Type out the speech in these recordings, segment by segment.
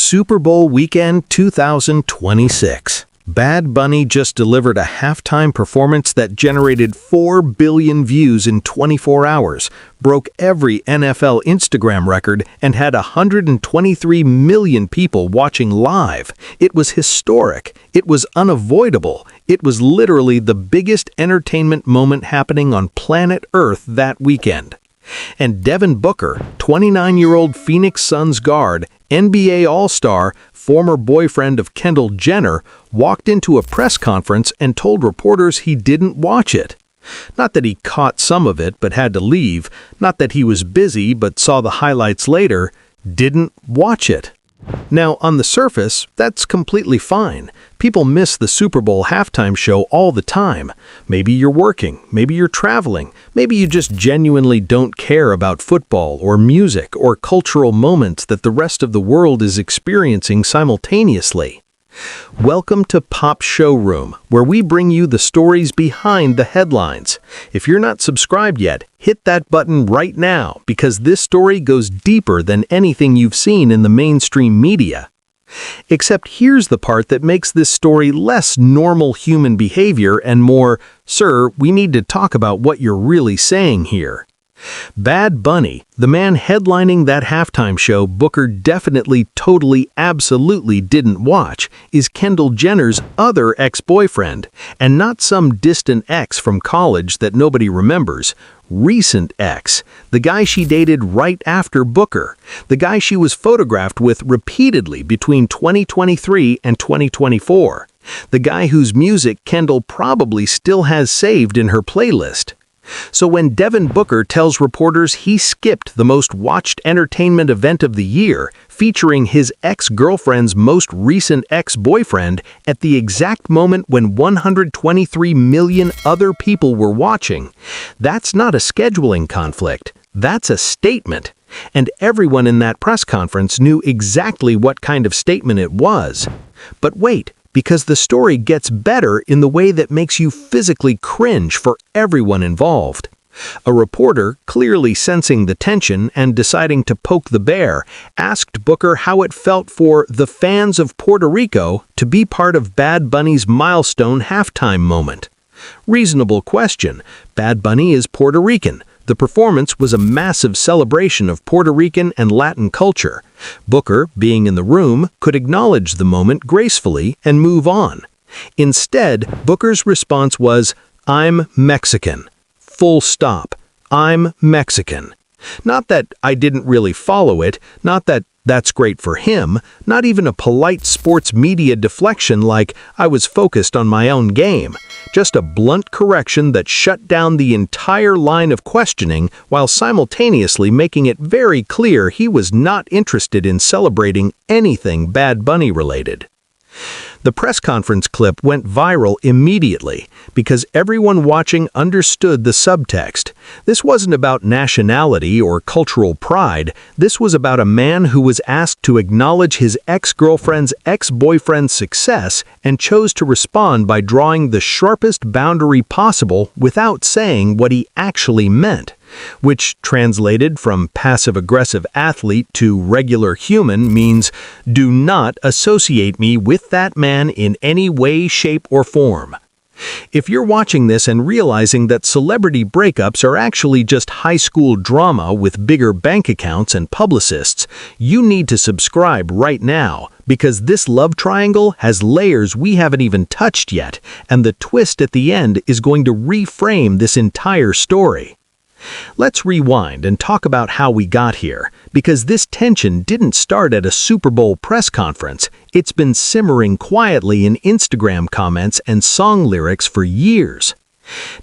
Super Bowl weekend 2026. Bad Bunny just delivered a halftime performance that generated 4 billion views in 24 hours, broke every NFL Instagram record, and had 123 million people watching live. It was historic. It was unavoidable. It was literally the biggest entertainment moment happening on planet Earth that weekend. And Devin Booker, 29-year-old Phoenix Suns guard, NBA All-Star, former boyfriend of Kendall Jenner, walked into a press conference and told reporters he didn't watch it. Not that he caught some of it but had to leave, not that he was busy but saw the highlights later, didn't watch it. Now, on the surface, that's completely fine. People miss the Super Bowl halftime show all the time. Maybe you're working, maybe you're traveling, maybe you just genuinely don't care about football or music or cultural moments that the rest of the world is experiencing simultaneously. Welcome to Pop Showroom, where we bring you the stories behind the headlines. If you're not subscribed yet, hit that button right now because this story goes deeper than anything you've seen in the mainstream media. Except here's the part that makes this story less normal human behavior and more, "Sir, we need to talk about what you're really saying here." Bad Bunny, the man headlining that halftime show Booker definitely, totally, absolutely didn't watch, is Kendall Jenner's other ex-boyfriend, and not some distant ex from college that nobody remembers. Recent ex, the guy she dated right after Booker, the guy she was photographed with repeatedly between 2023 and 2024, the guy whose music Kendall probably still has saved in her playlist. So when Devin Booker tells reporters he skipped the most watched entertainment event of the year, featuring his ex-girlfriend's most recent ex-boyfriend at the exact moment when 123 million other people were watching, that's not a scheduling conflict, that's a statement. And everyone in that press conference knew exactly what kind of statement it was. But wait, because the story gets better in the way that makes you physically cringe for everyone involved. A reporter, clearly sensing the tension and deciding to poke the bear, asked Booker how it felt for the fans of Puerto Rico to be part of Bad Bunny's milestone halftime moment. Reasonable question. Bad Bunny is Puerto Rican. The performance was a massive celebration of Puerto Rican and Latin culture. Booker, being in the room, could acknowledge the moment gracefully and move on. Instead, Booker's response was, "I'm Mexican. Full stop. I'm Mexican." Not that I didn't really follow it, not that that's great for him, not even a polite sports media deflection like I was focused on my own game. Just a blunt correction that shut down the entire line of questioning while simultaneously making it very clear he was not interested in celebrating anything Bad Bunny related. The press conference clip went viral immediately because everyone watching understood the subtext. This wasn't about nationality or cultural pride. This was about a man who was asked to acknowledge his ex-girlfriend's ex-boyfriend's success and chose to respond by drawing the sharpest boundary possible without saying what he actually meant, which translated from passive-aggressive athlete to regular human means, do not associate me with that man in any way, shape, or form. If you're watching this and realizing that celebrity breakups are actually just high school drama with bigger bank accounts and publicists, you need to subscribe right now, because this love triangle has layers we haven't even touched yet, and the twist at the end is going to reframe this entire story. Let's rewind and talk about how we got here, because this tension didn't start at a Super Bowl press conference. It's been simmering quietly in Instagram comments and song lyrics for years.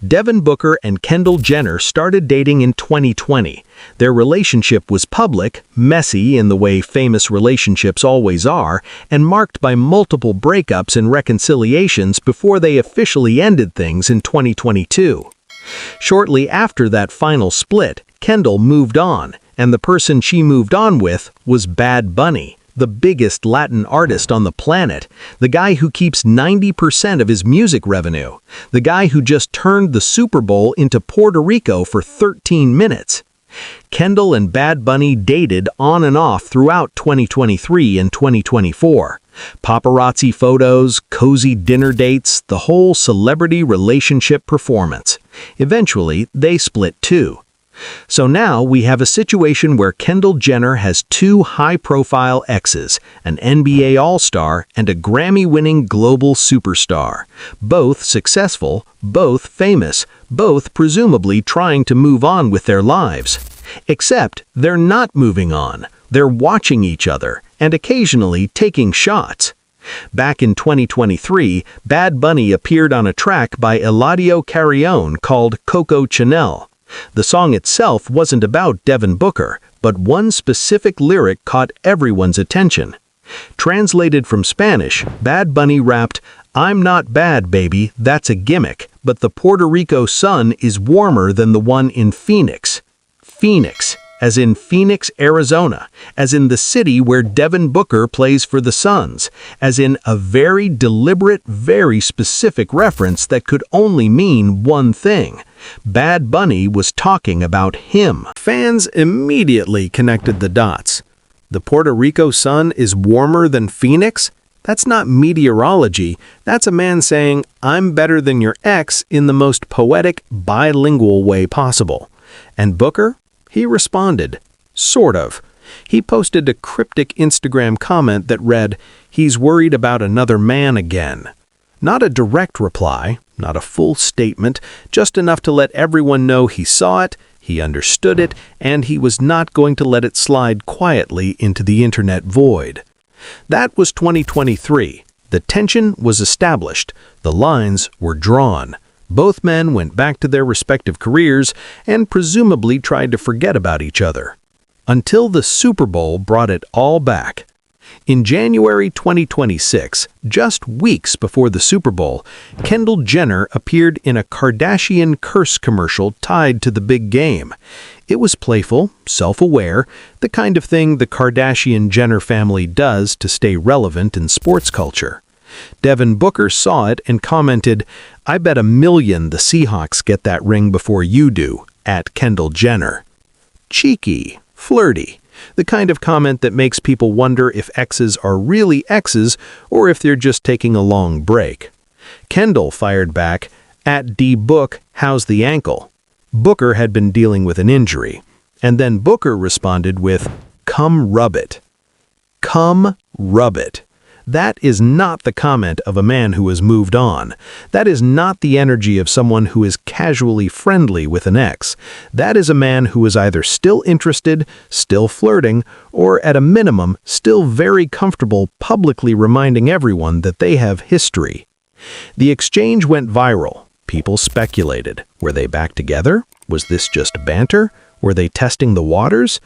Devin Booker and Kendall Jenner started dating in 2020. Their relationship was public, messy in the way famous relationships always are, and marked by multiple breakups and reconciliations before they officially ended things in 2022. Shortly after that final split, Kendall moved on, and the person she moved on with was Bad Bunny, the biggest Latin artist on the planet, the guy who keeps 90% of his music revenue, the guy who just turned the Super Bowl into Puerto Rico for 13 minutes. Kendall and Bad Bunny dated on and off throughout 2023 and 2024. Paparazzi photos, cozy dinner dates, the whole celebrity relationship performance. Eventually, they split too. So now we have a situation where Kendall Jenner has two high-profile exes, an NBA All-Star and a Grammy-winning global superstar. Both successful, both famous, both presumably trying to move on with their lives. Except they're not moving on. They're watching each other and occasionally taking shots. Back in 2023, Bad Bunny appeared on a track by Eladio Carrion called Coco Chanel. The song itself wasn't about Devin Booker, but one specific lyric caught everyone's attention. Translated from Spanish, Bad Bunny rapped, "I'm not bad, baby, that's a gimmick, but the Puerto Rico sun is warmer than the one in Phoenix." Phoenix, as in Phoenix, Arizona, as in the city where Devin Booker plays for the Suns, as in a very deliberate, very specific reference that could only mean one thing. Bad Bunny was talking about him. Fans immediately connected the dots. The Puerto Rico sun is warmer than Phoenix? That's not meteorology. That's a man saying, "I'm better than your ex" in the most poetic, bilingual way possible. And Booker? He responded, sort of. He posted a cryptic Instagram comment that read, "He's worried about another man again." Not a direct reply, not a full statement, just enough to let everyone know he saw it, he understood it, and he was not going to let it slide quietly into the internet void. That was 2023. The tension was established. The lines were drawn. Both men went back to their respective careers and presumably tried to forget about each other. Until the Super Bowl brought it all back. In January 2026, just weeks before the Super Bowl, Kendall Jenner appeared in a Kardashian curse commercial tied to the big game. It was playful, self-aware, the kind of thing the Kardashian-Jenner family does to stay relevant in sports culture. Devin Booker saw it and commented, "I bet $1 million the Seahawks get that ring before you do," at Kendall Jenner. Cheeky, flirty, the kind of comment that makes people wonder if exes are really exes or if they're just taking a long break. Kendall fired back, "At D-Book, how's the ankle?" Booker had been dealing with an injury. And then Booker responded with, "Come rub it." Come rub it. That is not the comment of a man who has moved on. That is not the energy of someone who is casually friendly with an ex. That is a man who is either still interested, still flirting, or at a minimum, still very comfortable publicly reminding everyone that they have history. The exchange went viral. People speculated. Were they back together? Was this just banter? Were they testing the waters?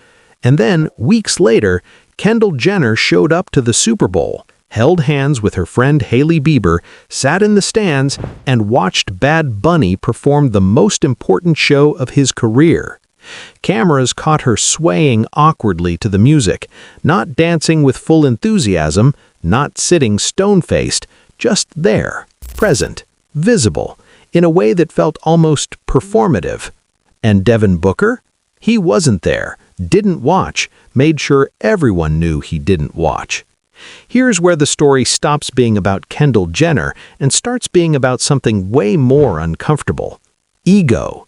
And then, weeks later, Kendall Jenner showed up to the Super Bowl, held hands with her friend Hailey Bieber, sat in the stands, and watched Bad Bunny perform the most important show of his career. Cameras caught her swaying awkwardly to the music, not dancing with full enthusiasm, not sitting stone-faced, just there, present, visible, in a way that felt almost performative. And Devin Booker? He wasn't there, didn't watch, made sure everyone knew he didn't watch. Here's where the story stops being about Kendall Jenner and starts being about something way more uncomfortable. Ego.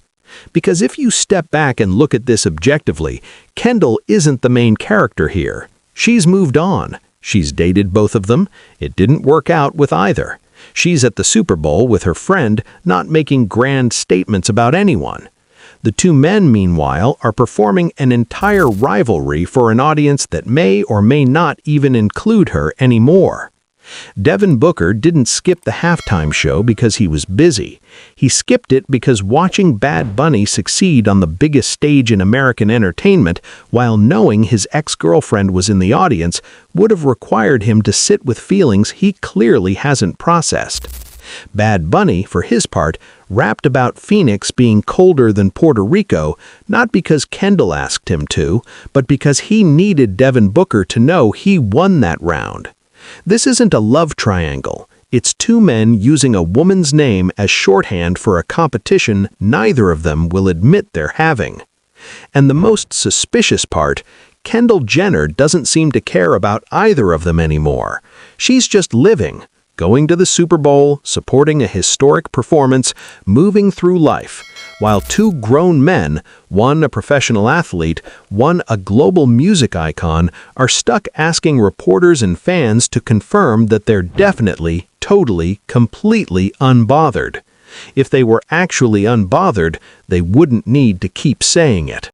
Because if you step back and look at this objectively, Kendall isn't the main character here. She's moved on. She's dated both of them. It didn't work out with either. She's at the Super Bowl with her friend, not making grand statements about anyone. The two men, meanwhile, are performing an entire rivalry for an audience that may or may not even include her anymore. Devin Booker didn't skip the halftime show because he was busy. He skipped it because watching Bad Bunny succeed on the biggest stage in American entertainment while knowing his ex-girlfriend was in the audience would have required him to sit with feelings he clearly hasn't processed. Bad Bunny, for his part, rapped about Phoenix being colder than Puerto Rico, not because Kendall asked him to, but because he needed Devin Booker to know he won that round. This isn't a love triangle. It's two men using a woman's name as shorthand for a competition neither of them will admit they're having. And the most suspicious part, Kendall Jenner doesn't seem to care about either of them anymore. She's just living, going to the Super Bowl, supporting a historic performance, moving through life, while two grown men, one a professional athlete, one a global music icon, are stuck asking reporters and fans to confirm that they're definitely, totally, completely unbothered. If they were actually unbothered, they wouldn't need to keep saying it.